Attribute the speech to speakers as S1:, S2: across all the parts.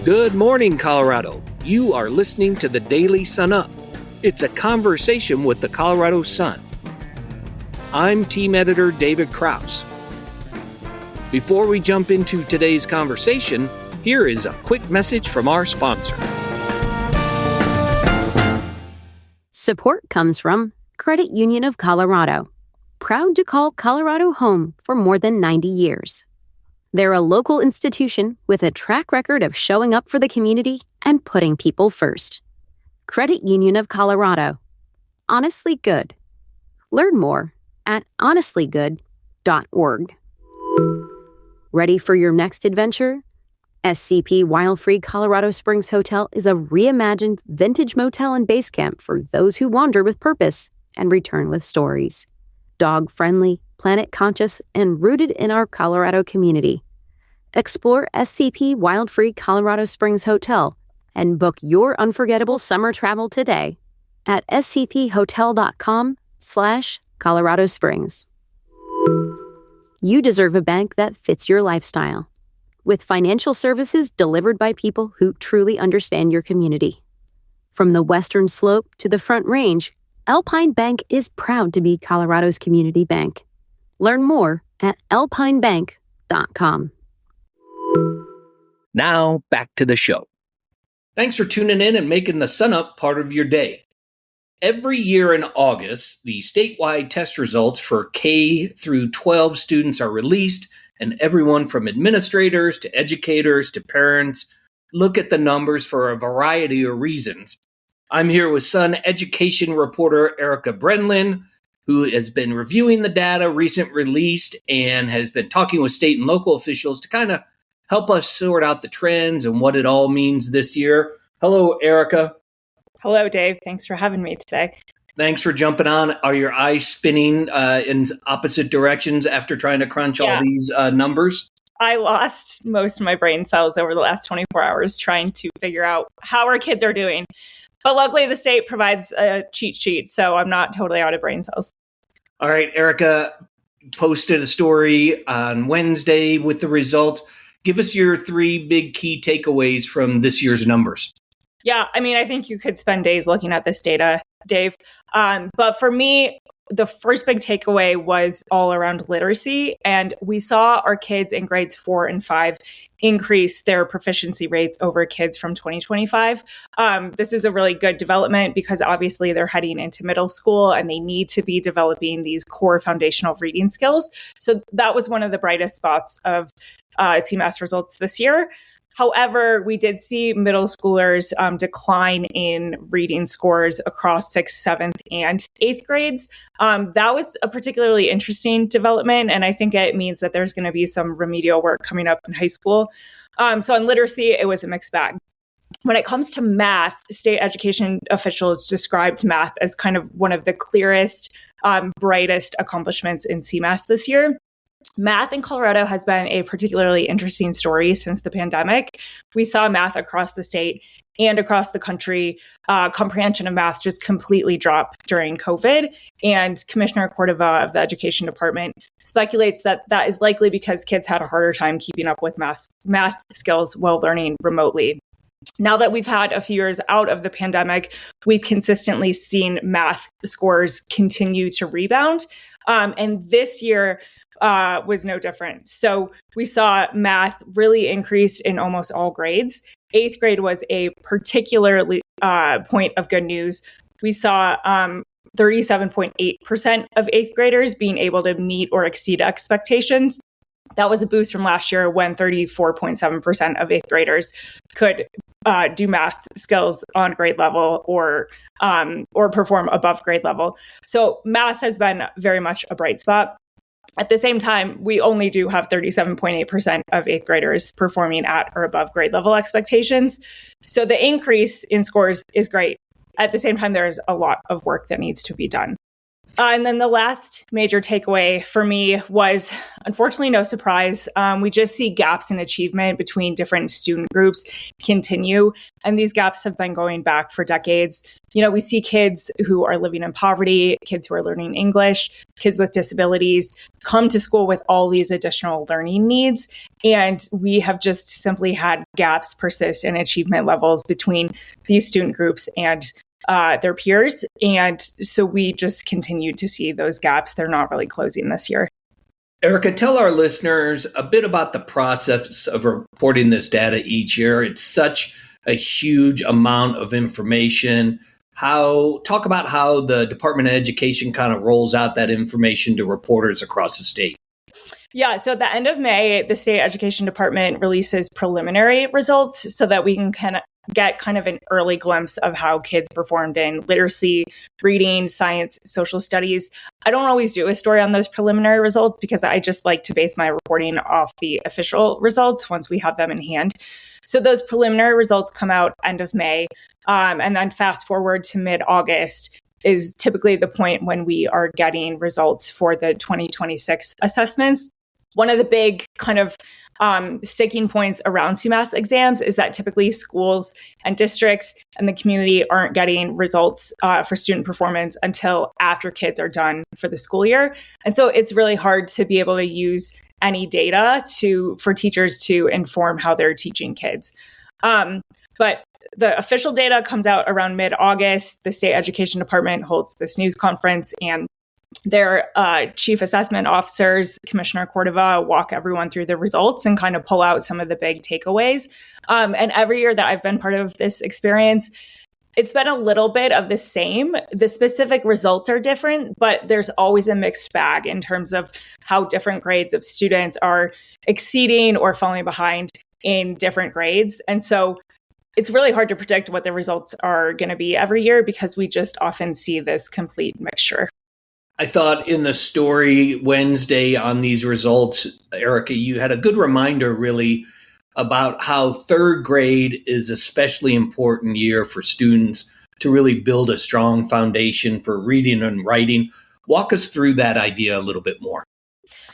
S1: Good morning, Colorado. You are listening to the Daily Sun Up. It's a conversation with the Colorado Sun. I'm team editor David Krause. Before we jump into today's conversation, here is a quick message from our sponsor.
S2: Support comes from Credit Union of Colorado, proud to call Colorado home for more than 90 years. They're a local institution with a track record of showing up for the community and putting people first. Credit Union of Colorado. Honestly good. Learn more at honestlygood.org. Ready for your next adventure? SCP Wildfree Colorado Springs Hotel is a reimagined vintage motel and base camp for those who wander with purpose and return with stories. Dog-friendly, planet-conscious, and rooted in our Colorado community. Explore SCP Wildfree Colorado Springs Hotel and book your unforgettable summer travel today at scphotel.com/Colorado Springs. You deserve a bank that fits your lifestyle, with financial services delivered by people who truly understand your community. From the Western Slope to the Front Range, Alpine Bank is proud to be Colorado's community bank. Learn more at alpinebank.com.
S1: Now, back to the show. Thanks for tuning in and making the Sun Up part of your day. Every year in August, the statewide test results for K through 12 students are released, and everyone from administrators to educators to parents look at the numbers for a variety of reasons. I'm here with Sun education reporter Erica Breunlin, who has been reviewing the data recent released and has been talking with state and local officials to kind of help us sort out the trends and what it all means this year. Hello, Erica.
S3: Hello, Dave. Thanks for having me today.
S1: Thanks for jumping on. Are your eyes spinning in opposite directions after trying to crunch all these numbers?
S3: I lost most of my brain cells over the last 24 hours trying to figure out how our kids are doing. But luckily, the state provides a cheat sheet, so I'm not totally out of brain cells.
S1: All right, Erica posted a story on Wednesday with the results. Give us your three big key takeaways from this year's numbers.
S3: Yeah, I mean, I think you could spend days looking at this data, Dave. But for me, the first big takeaway was all around literacy. And we saw our kids in grades 4 and 5 increase their proficiency rates over kids from 2025. This is a really good development because obviously they're heading into middle school and they need to be developing these core foundational reading skills. So that was one of the brightest spots of CMAS results this year. However, we did see middle schoolers decline in reading scores across 6th, 7th, and 8th grades. That was a particularly interesting development, and I think it means that there's going to be some remedial work coming up in high school. So on literacy, it was a mixed bag. When it comes to math, state education officials described math as kind of one of the clearest, brightest accomplishments in CMAS this year. Math in Colorado has been a particularly interesting story since the pandemic. We saw math across the state and across the country. Comprehension of math just completely drop during COVID. And Commissioner Cordova of the Education Department speculates that that is likely because kids had a harder time keeping up with math skills while learning remotely. Now that we've had a few years out of the pandemic, we've consistently seen math scores continue to rebound. And this year, was no different. So we saw math really increase in almost all grades. 8th grade was a particularly point of good news. We saw 37.8% of 8th graders being able to meet or exceed expectations. That was a boost from last year when 34.7% of 8th graders could do math skills on grade level or perform above grade level. So math has been very much a bright spot. At the same time, we only do have 37.8% of 8th graders performing at or above grade level expectations. So the increase in scores is great. At the same time, there is a lot of work that needs to be done. And then the last major takeaway for me was, unfortunately, no surprise. We just see gaps in achievement between different student groups continue. And these gaps have been going back for decades. We see kids who are living in poverty, kids who are learning English, kids with disabilities come to school with all these additional learning needs. And we have just simply had gaps persist in achievement levels between these student groups and their peers. And so we just continue to see those gaps. They're not really closing this year.
S1: Erica, tell our listeners a bit about the process of reporting this data each year. It's such a huge amount of information. Talk about how the Department of Education kind of rolls out that information to reporters across the state.
S3: Yeah, so at the end of May, the state education department releases preliminary results so that we can get kind of an early glimpse of how kids performed in literacy, reading, science, social studies. I don't always do a story on those preliminary results because I just like to base my reporting off the official results once we have them in hand. So those preliminary results come out end of May, and then fast forward to mid-August is typically the point when we are getting results for the 2026 assessments. One of the big kind of sticking points around CMAS exams is that typically schools and districts and the community aren't getting results for student performance until after kids are done for the school year. And so it's really hard to be able to use any data for teachers to inform how they're teaching kids. But the official data comes out around mid-August. The state education department holds this news conference, and their chief assessment officers, Commissioner Cordova, walk everyone through the results and kind of pull out some of the big takeaways. And every year that I've been part of this experience, it's been a little bit of the same. The specific results are different, but there's always a mixed bag in terms of how different grades of students are exceeding or falling behind in different grades. And so it's really hard to predict what the results are going to be every year because we just often see this complete mixture.
S1: I thought in the story Wednesday on these results, Erica, you had a good reminder really about how third grade is especially important year for students to really build a strong foundation for reading and writing. Walk us through that idea a little bit more.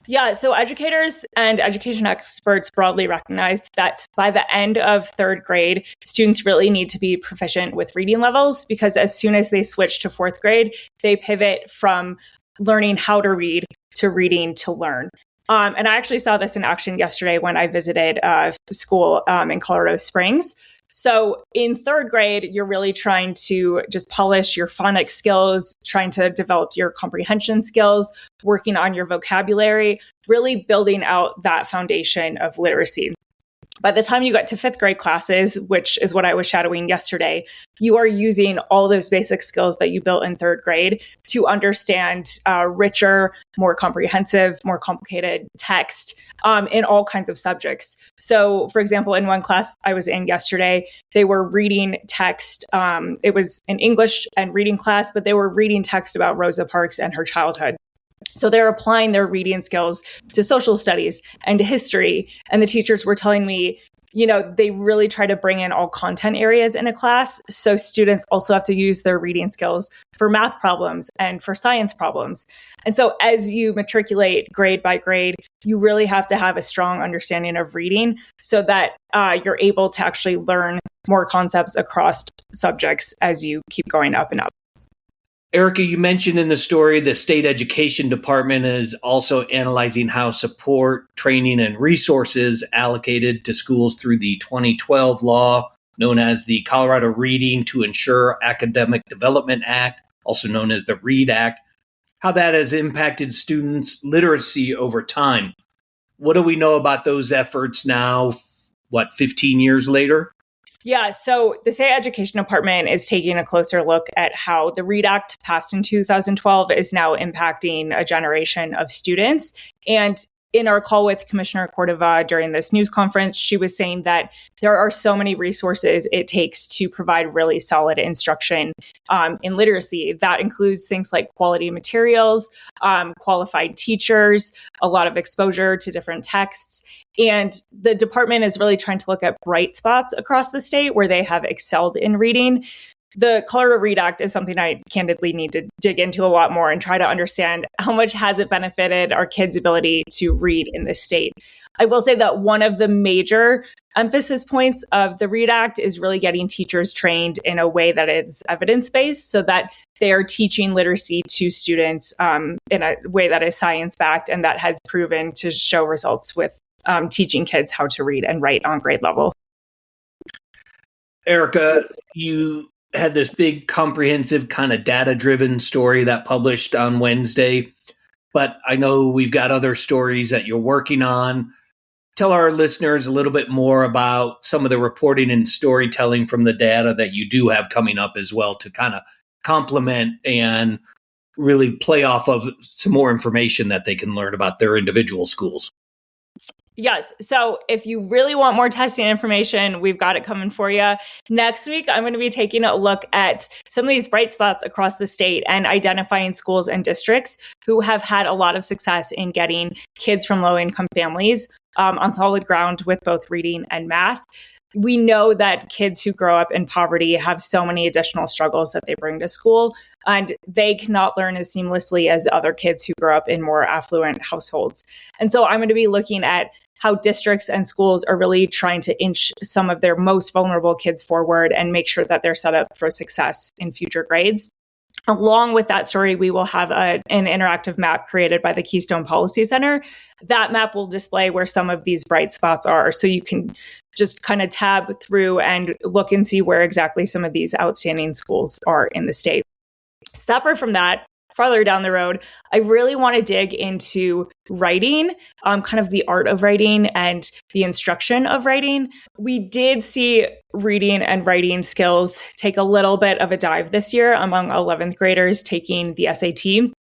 S3: Yeah, so educators and education experts broadly recognize that by the end of third grade, students really need to be proficient with reading levels because as soon as they switch to fourth grade, they pivot from learning how to read to reading to learn. And I actually saw this in action yesterday when I visited a school in Colorado Springs. So in third grade, you're really trying to just polish your phonics skills, trying to develop your comprehension skills, working on your vocabulary, really building out that foundation of literacy. By the time you get to fifth grade classes, which is what I was shadowing yesterday, you are using all those basic skills that you built in third grade to understand richer, more comprehensive, more complicated text in all kinds of subjects. So, for example, in one class I was in yesterday, they were reading text. It was an English and reading class, but they were reading text about Rosa Parks and her childhood. So they're applying their reading skills to social studies and to history. And the teachers were telling me, they really try to bring in all content areas in a class. So students also have to use their reading skills for math problems and for science problems. And so as you matriculate grade by grade, you really have to have a strong understanding of reading so that you're able to actually learn more concepts across subjects as you keep going up and up.
S1: Erica, you mentioned in the story the state education department is also analyzing how support, training, and resources allocated to schools through the 2012 law known as the Colorado Reading to Ensure Academic Development Act, also known as the READ Act, how that has impacted students' literacy over time. What do we know about those efforts now, 15 years later?
S3: Yeah, so the state education department is taking a closer look at how the READ Act passed in 2012 is now impacting a generation of students. And in our call with Commissioner Cordova during this news conference, she was saying that there are so many resources it takes to provide really solid instruction in literacy. That includes things like quality materials, qualified teachers, a lot of exposure to different texts. And the department is really trying to look at bright spots across the state where they have excelled in reading. the Colorado Read Act is something I candidly need to dig into a lot more and try to understand how much has it benefited our kids' ability to read in this state. I will say that one of the major emphasis points of the Read Act is really getting teachers trained in a way that is evidence-based so that they are teaching literacy to students in a way that is science-backed and that has proven to show results with teaching kids how to read and write on grade level.
S1: Erica, you had this big comprehensive kind of data-driven story that published on Wednesday, but I know we've got other stories that you're working on. Tell our listeners a little bit more about some of the reporting and storytelling from the data that you do have coming up as well to kind of complement and really play off of some more information that they can learn about their individual schools.
S3: Yes. So if you really want more testing information, we've got it coming for you. Next week, I'm going to be taking a look at some of these bright spots across the state and identifying schools and districts who have had a lot of success in getting kids from low-income families on solid ground with both reading and math. We know that kids who grow up in poverty have so many additional struggles that they bring to school, and they cannot learn as seamlessly as other kids who grow up in more affluent households. And so I'm going to be looking at how districts and schools are really trying to inch some of their most vulnerable kids forward and make sure that they're set up for success in future grades. Along with that story, we will have an interactive map created by the Keystone Policy Center. That map will display where some of these bright spots are, so you can just kind of tab through and look and see where exactly some of these outstanding schools are in the state. Separate from that, farther down the road, I really want to dig into writing, kind of the art of writing and the instruction of writing. We did see reading and writing skills take a little bit of a dive this year among 11th graders taking the SAT.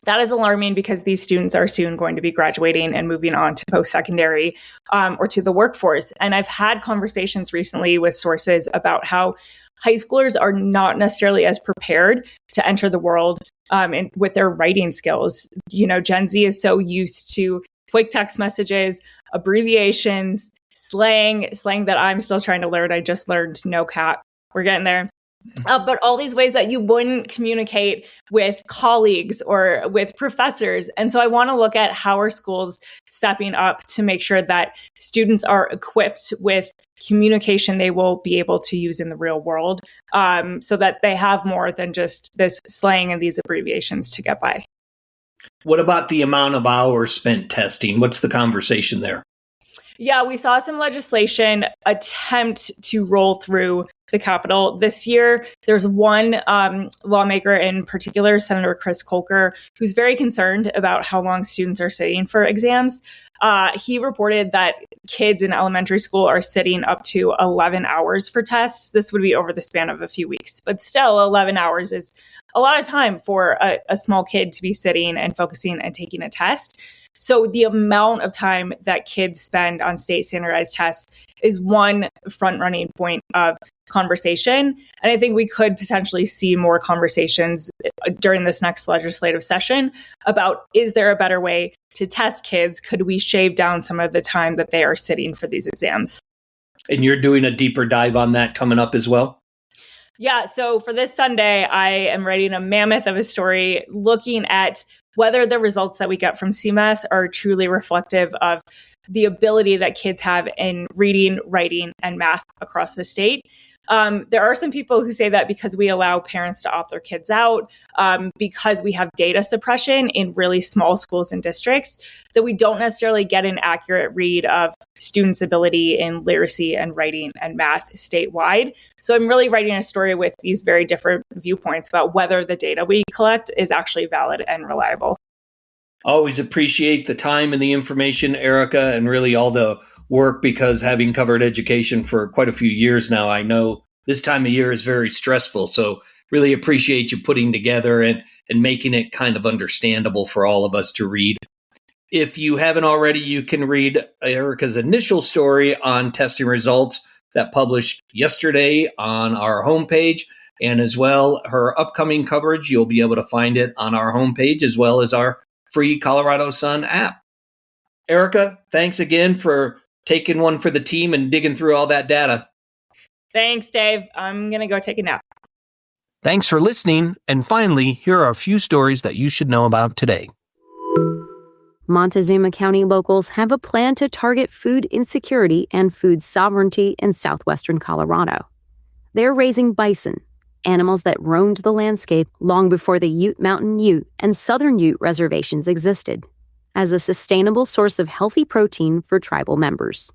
S3: That is alarming because these students are soon going to be graduating and moving on to post-secondary or to the workforce. And I've had conversations recently with sources about how high schoolers are not necessarily as prepared to enter the world with their writing skills. You know, Gen Z is so used to quick text messages, abbreviations, slang that I'm still trying to learn. I just learned no cap. We're getting there. But all these ways that you wouldn't communicate with colleagues or with professors. And so I want to look at how are schools stepping up to make sure that students are equipped with communication they will be able to use in the real world, so that they have more than just this slang and these abbreviations to get by.
S1: What about the amount of hours spent testing? What's the conversation there?
S3: Yeah, we saw some legislation attempt to roll through the Capitol this year. There's one lawmaker in particular, Senator Chris Kolker, who's very concerned about how long students are sitting for exams. He reported that kids in elementary school are sitting up to 11 hours for tests. This would be over the span of a few weeks, but still 11 hours is a lot of time for a small kid to be sitting and focusing and taking a test. So the amount of time that kids spend on state standardized tests is one front-running point of conversation. And I think we could potentially see more conversations during this next legislative session about, is there a better way to test kids? Could we shave down some of the time that they are sitting for these exams?
S1: And you're doing a deeper dive on that coming up as well?
S3: Yeah, so for this Sunday, I am writing a mammoth of a story looking at whether the results that we get from CMAS are truly reflective of the ability that kids have in reading, writing, and math across the state. There are some people who say that because we allow parents to opt their kids out, because we have data suppression in really small schools and districts, that we don't necessarily get an accurate read of students' ability in literacy and writing and math statewide. So I'm really writing a story with these very different viewpoints about whether the data we collect is actually valid and reliable.
S1: Always appreciate the time and the information, Erica, and really all the work, because having covered education for quite a few years now, I know this time of year is very stressful. So really appreciate you putting together and making it kind of understandable for all of us to read. If you haven't already, you can read Erica's initial story on testing results that published yesterday on our homepage, and as well her upcoming coverage. You'll be able to find it on our homepage as well as our free Colorado Sun app. Erica, thanks again for taking one for the team and digging through all that data.
S3: Thanks, Dave. I'm going to go take a nap.
S1: Thanks for listening, and finally, here are a few stories that you should know about today.
S2: Montezuma County locals have a plan to target food insecurity and food sovereignty in southwestern Colorado. They're raising bison, animals that roamed the landscape long before the Ute Mountain Ute and Southern Ute reservations existed, as a sustainable source of healthy protein for tribal members.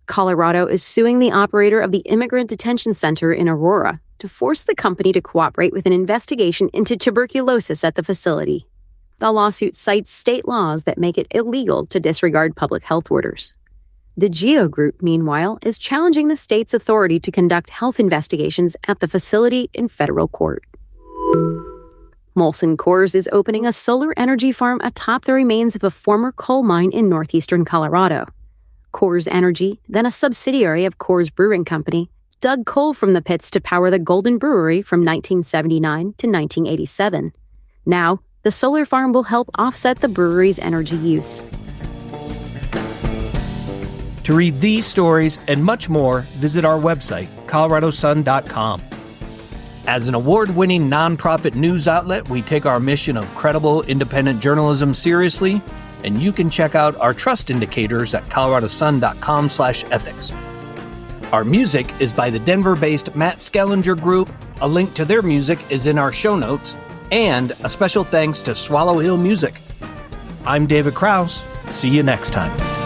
S2: Colorado is suing the operator of the Immigrant Detention Center in Aurora to force the company to cooperate with an investigation into tuberculosis at the facility. The lawsuit cites state laws that make it illegal to disregard public health orders. The GEO Group, meanwhile, is challenging the state's authority to conduct health investigations at the facility in federal court. Molson Coors is opening a solar energy farm atop the remains of a former coal mine in northeastern Colorado. Coors Energy, then a subsidiary of Coors Brewing Company, dug coal from the pits to power the Golden Brewery from 1979 to 1987. Now, the solar farm will help offset the brewery's energy use.
S1: To read these stories and much more, visit our website, coloradosun.com. As an award-winning nonprofit news outlet, we take our mission of credible, independent journalism seriously, and you can check out our trust indicators at coloradosun.com/ethics. Our music is by the Denver-based Matt Skellinger Group. A link to their music is in our show notes, and a special thanks to Swallow Hill Music. I'm David Krause. See you next time.